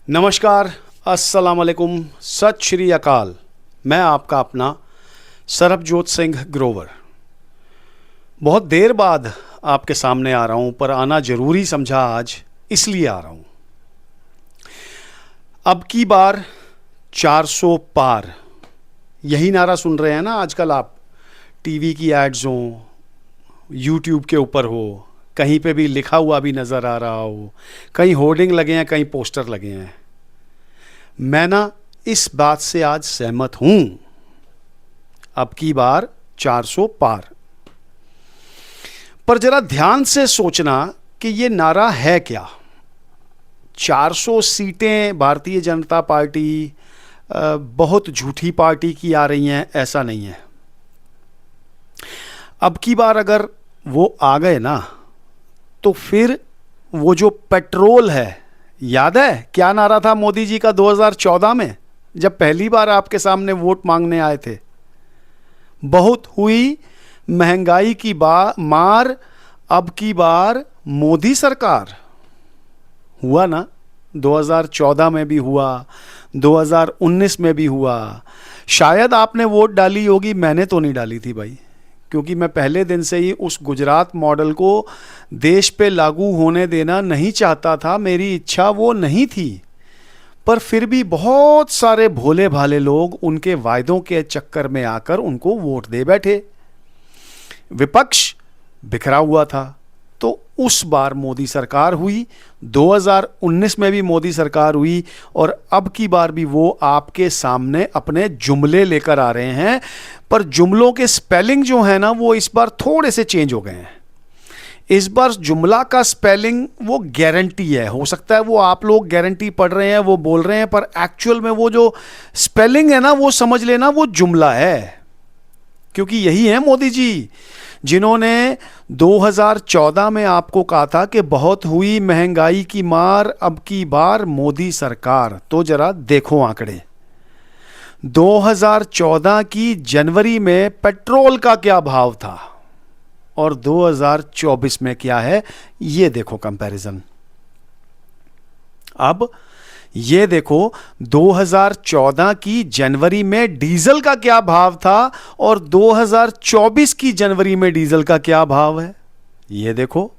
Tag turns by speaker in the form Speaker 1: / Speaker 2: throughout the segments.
Speaker 1: नमस्कार, अस्सलाम वालेकुम, सत श्री अकाल। मैं आपका अपना सरबजोत सिंह ग्रोवर। बहुत देर बाद आपके सामने आ रहा हूँ, पर आना ज़रूरी समझा आज, इसलिए आ रहा हूँ। अब की बार 400 पार, यही नारा सुन रहे हैं ना आजकल आप। टीवी की एड्स हों, यूट्यूब के ऊपर हो, कहीं पे भी लिखा हुआ भी नज़र आ रहा हो, कहीं होर्डिंग लगे हैं, कहीं पोस्टर लगे हैं। मैं ना इस बात से आज सहमत हूं। अब की बार 400 पार। पर जरा ध्यान से सोचना कि ये नारा है क्या। 400 सीटें भारतीय जनता पार्टी बहुत झूठी पार्टी की आ रही हैं, ऐसा नहीं है। अब की बार अगर वो आ गए ना, तो फिर वो जो पेट्रोल है, याद है क्या नारा था मोदी जी का 2014 में, जब पहली बार आपके सामने वोट मांगने आए थे? बहुत हुई महंगाई की मार, अब की बार मोदी सरकार। हुआ ना, 2014 में भी हुआ, 2019 में भी हुआ। शायद आपने वोट डाली होगी, मैंने तो नहीं डाली थी भाई, क्योंकि मैं पहले दिन से ही उस गुजरात मॉडल को देश पे लागू होने देना नहीं चाहता था। मेरी इच्छा वो नहीं थी। पर फिर भी बहुत सारे भोले भाले लोग उनके वायदों के चक्कर में आकर उनको वोट दे बैठे। विपक्ष बिखरा हुआ था। तो उस बार मोदी सरकार हुई, 2019 में भी मोदी सरकार हुई, और अब की बार भी वो आपके सामने अपने जुमले लेकर आ रहे हैं। पर जुमलों के स्पेलिंग जो है ना, वो इस बार थोड़े से चेंज हो गए हैं। इस बार जुमला का स्पेलिंग वो गारंटी है। हो सकता है वो आप लोग गारंटी पढ़ रहे हैं, वो बोल रहे हैं, पर एक्चुअल में वो जो स्पेलिंग है ना, वो समझ लेना वो जुमला है। क्योंकि यही है मोदी जी, जिन्होंने 2014 में आपको कहा था कि बहुत हुई महंगाई की मार, अब की बार मोदी सरकार। तो जरा देखो आंकड़े। 2014 की जनवरी में पेट्रोल का क्या भाव था और 2024 में क्या है, ये देखो कंपैरिजन। अब ये देखो 2014 की जनवरी में डीजल का क्या भाव था और 2024 की जनवरी में डीजल का क्या भाव है, ये देखो।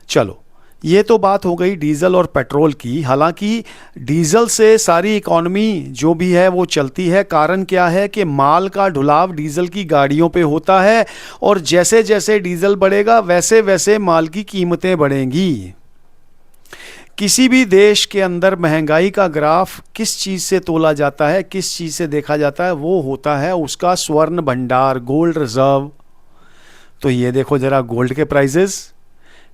Speaker 1: चलो, ये तो बात हो गई डीजल और पेट्रोल की। हालांकि डीजल से सारी इकॉनमी जो भी है वो चलती है। कारण क्या है कि माल का ढुलाव डीजल की गाड़ियों पे होता है, और जैसे जैसे डीजल बढ़ेगा वैसे वैसे माल की कीमतें बढ़ेंगी। किसी भी देश के अंदर महंगाई का ग्राफ किस चीज़ से तोला जाता है, किस चीज़ से देखा जाता है? वो होता है उसका स्वर्ण भंडार, गोल्ड रिजर्व। तो ये देखो जरा गोल्ड के प्राइसेस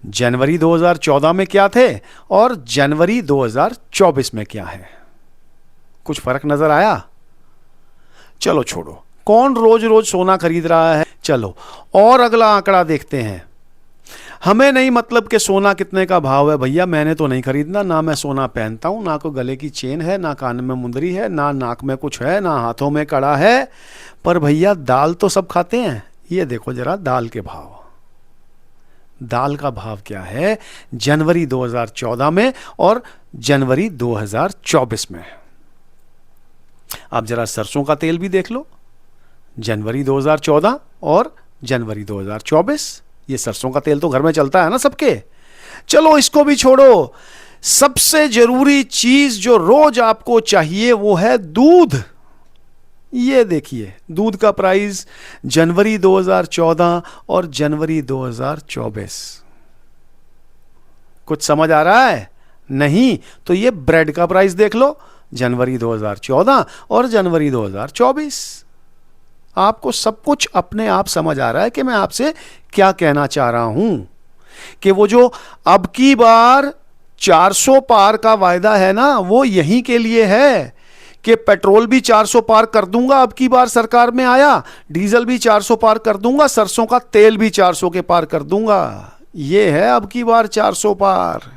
Speaker 1: जनवरी 2014 में क्या थे और जनवरी 2024 में क्या है। कुछ फर्क नजर आया? चलो छोड़ो, कौन रोज रोज सोना खरीद रहा है। चलो और अगला आंकड़ा देखते हैं। हमें नहीं मतलब कि सोना कितने का भाव है भैया, मैंने तो नहीं खरीदना, ना मैं सोना पहनता हूं, ना कोई गले की चेन है, ना कान में मुंदरी है, ना नाक में कुछ है, ना हाथों में कड़ा है। पर भैया दाल तो सब खाते हैं। ये देखो जरा दाल के भाव। दाल का भाव क्या है जनवरी 2014 में और जनवरी 2024 में। आप जरा सरसों का तेल भी देख लो, जनवरी 2014 और जनवरी 2024। ये सरसों का तेल तो घर में चलता है ना सबके। चलो इसको भी छोड़ो, सबसे जरूरी चीज जो रोज आपको चाहिए वो है दूध। ये देखिए दूध का प्राइस जनवरी 2014 और जनवरी 2024। कुछ समझ आ रहा है? नहीं तो ये ब्रेड का प्राइस देख लो, जनवरी 2014 और जनवरी 2024। आपको सब कुछ अपने आप समझ आ रहा है कि मैं आपसे क्या कहना चाह रहा हूं। कि वो जो अब की बार 400 पार का वायदा है ना, वो यहीं के लिए है कि पेट्रोल भी 400 पार कर दूंगा अब की बार सरकार में आया, डीजल भी 400 पार कर दूंगा, सरसों का तेल भी 400 के पार कर दूंगा। ये है अब की बार 400 पार।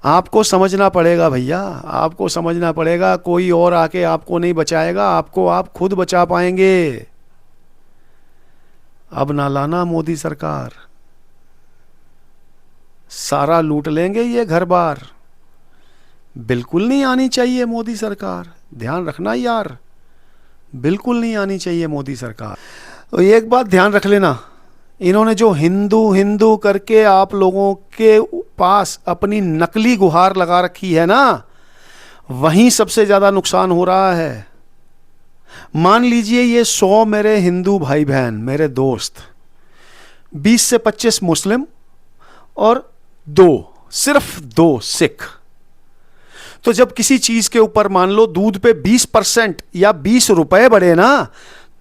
Speaker 1: आपको समझना पड़ेगा भैया, आपको समझना पड़ेगा। कोई और आके आपको नहीं बचाएगा, आपको आप खुद बचा पाएंगे। अब ना लाना मोदी सरकार, सारा लूट लेंगे ये घर बार। बिल्कुल नहीं आनी चाहिए मोदी सरकार, ध्यान रखना यार, बिल्कुल नहीं आनी चाहिए मोदी सरकार। तो एक बात ध्यान रख लेना, इन्होंने जो हिंदू हिंदू करके आप लोगों के पास अपनी नकली गुहार लगा रखी है ना, वहीं सबसे ज़्यादा नुकसान हो रहा है। मान लीजिए ये 100 मेरे हिंदू भाई बहन, मेरे दोस्त, 20 से 25 मुस्लिम और 2, सिर्फ 2 सिख। तो जब किसी चीज के ऊपर मान लो दूध पे 20% या 20 रुपए बढ़े ना,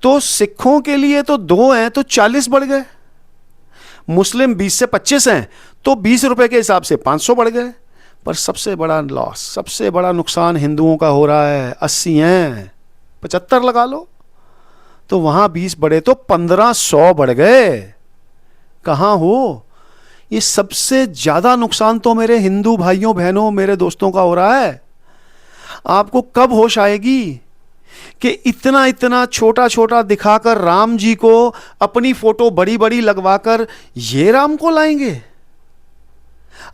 Speaker 1: तो सिखों के लिए तो 2 हैं तो 40 बढ़ गए, मुस्लिम 20 से 25 हैं तो 20 रुपए के हिसाब से 500 बढ़ गए। पर सबसे बड़ा लॉस, सबसे बड़ा नुकसान हिंदुओं का हो रहा है। 80 हैं, 75 लगा लो, तो वहां 20 बढ़े तो 1500 बढ़ गए। कहां हो? ये सबसे ज्यादा नुकसान तो मेरे हिंदू भाइयों बहनों मेरे दोस्तों का हो रहा है। आपको कब होश आएगी कि इतना इतना छोटा छोटा दिखाकर राम जी को अपनी फोटो बड़ी बड़ी लगवाकर ये राम को लाएंगे?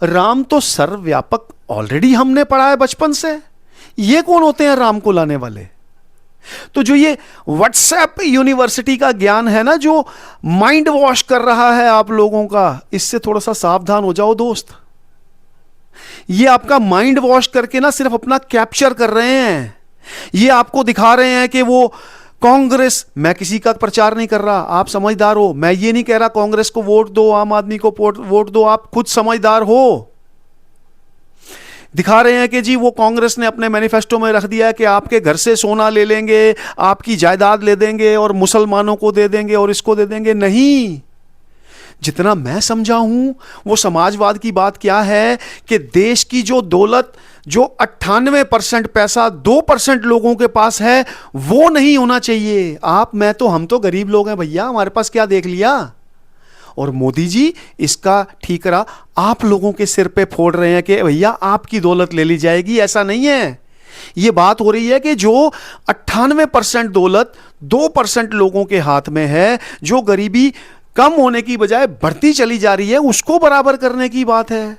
Speaker 1: राम तो सर्वव्यापक ऑलरेडी हमने पढ़ा है बचपन से। ये कौन होते हैं राम को लाने वाले? तो जो ये व्हाट्सएप यूनिवर्सिटी का ज्ञान है ना, जो माइंड वॉश कर रहा है आप लोगों का, इससे थोड़ा सा सावधान हो जाओ दोस्त। ये आपका माइंड वॉश करके ना सिर्फ अपना कैप्चर कर रहे हैं। ये आपको दिखा रहे हैं कि वो कांग्रेस, मैं किसी का प्रचार नहीं कर रहा, आप समझदार हो, मैं ये नहीं कह रहा कांग्रेस को वोट दो, आम आदमी को वोट दो, आप खुद समझदार हो। दिखा रहे हैं कि जी वो कांग्रेस ने अपने मैनिफेस्टो में रख दिया है कि आपके घर से सोना ले लेंगे, आपकी जायदाद ले देंगे और मुसलमानों को दे देंगे और इसको दे देंगे। नहीं, जितना मैं समझा हूं वो समाजवाद की बात क्या है कि देश की जो दौलत, जो 98% पैसा 2% लोगों के पास है, वो नहीं होना चाहिए। आप, मैं तो, हम तो गरीब लोग हैं भैया, हमारे पास क्या देख लिया। और मोदी जी इसका ठीकरा आप लोगों के सिर पे फोड़ रहे हैं कि भैया आपकी दौलत ले ली जाएगी। ऐसा नहीं है। यह बात हो रही है कि जो 98% दौलत 2% लोगों के हाथ में है, जो गरीबी कम होने की बजाय बढ़ती चली जा रही है, उसको बराबर करने की बात है।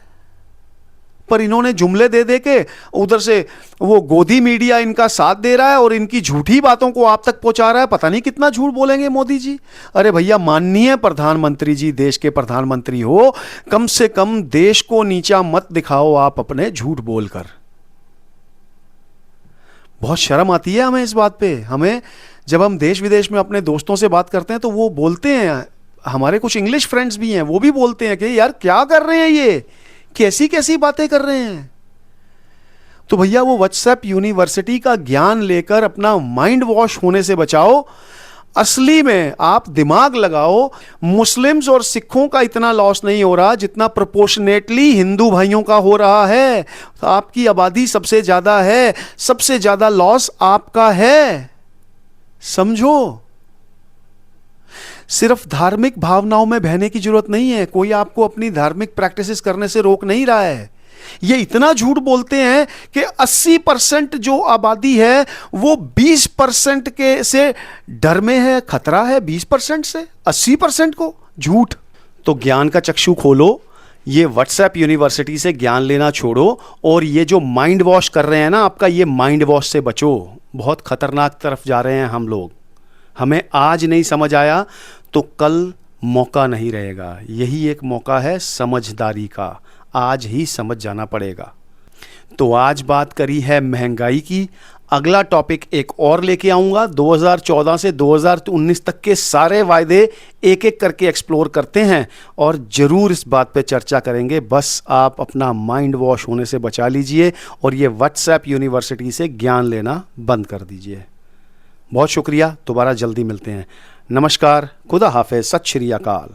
Speaker 1: पर इन्होंने जुमले दे दे के उधर से वो गोदी मीडिया इनका साथ दे रहा है और इनकी झूठी बातों को आप तक पहुंचा रहा है। पता नहीं कितना झूठ बोलेंगे मोदी जी। अरे भैया, माननीय प्रधानमंत्री जी, देश के प्रधानमंत्री हो, कम से कम देश को नीचा मत दिखाओ आप अपने झूठ बोलकर। बहुत शर्म आती है हमें इस बात पे। हमें जब हम देश विदेश में अपने दोस्तों से बात करते हैं तो वो बोलते हैं, हमारे कुछ इंग्लिश फ्रेंड्स भी हैं, वो भी बोलते हैं कि यार क्या कर रहे हैं ये, कैसी कैसी बातें कर रहे हैं। तो भैया वो व्हाट्सएप यूनिवर्सिटी का ज्ञान लेकर अपना माइंड वॉश होने से बचाओ। असली में आप दिमाग लगाओ। मुस्लिम्स और सिखों का इतना लॉस नहीं हो रहा जितना प्रोपोर्शनेटली हिंदू भाइयों का हो रहा है। तो आपकी आबादी सबसे ज्यादा है, सबसे ज्यादा लॉस आपका है, समझो। सिर्फ धार्मिक भावनाओं में बहने की जरूरत नहीं है। कोई आपको अपनी धार्मिक प्रैक्टिसेस करने से रोक नहीं रहा है। ये इतना झूठ बोलते हैं कि 80% जो आबादी है वो 20% के से डर में है, खतरा है 20% से 80% को। झूठ। तो ज्ञान का चक्षु खोलो, ये व्हाट्सएप यूनिवर्सिटी से ज्ञान लेना छोड़ो और ये जो माइंड वॉश कर रहे हैं ना आपका, ये माइंड वॉश से बचो। बहुत खतरनाक तरफ जा रहे हैं हम लोग। हमें आज नहीं समझ आया तो कल मौका नहीं रहेगा। यही एक मौका है समझदारी का, आज ही समझ जाना पड़ेगा। तो आज बात करी है महंगाई की। अगला टॉपिक एक और लेके आऊंगा। 2014 से 2019 तक के सारे वायदे एक एक करके एक्सप्लोर करते हैं और ज़रूर इस बात पे चर्चा करेंगे। बस आप अपना माइंड वॉश होने से बचा लीजिए और ये व्हाट्सएप यूनिवर्सिटी से ज्ञान लेना बंद कर दीजिए। बहुत शुक्रिया, दोबारा जल्दी मिलते हैं। नमस्कार, खुदा हाफिज़, सत श्री अकाल।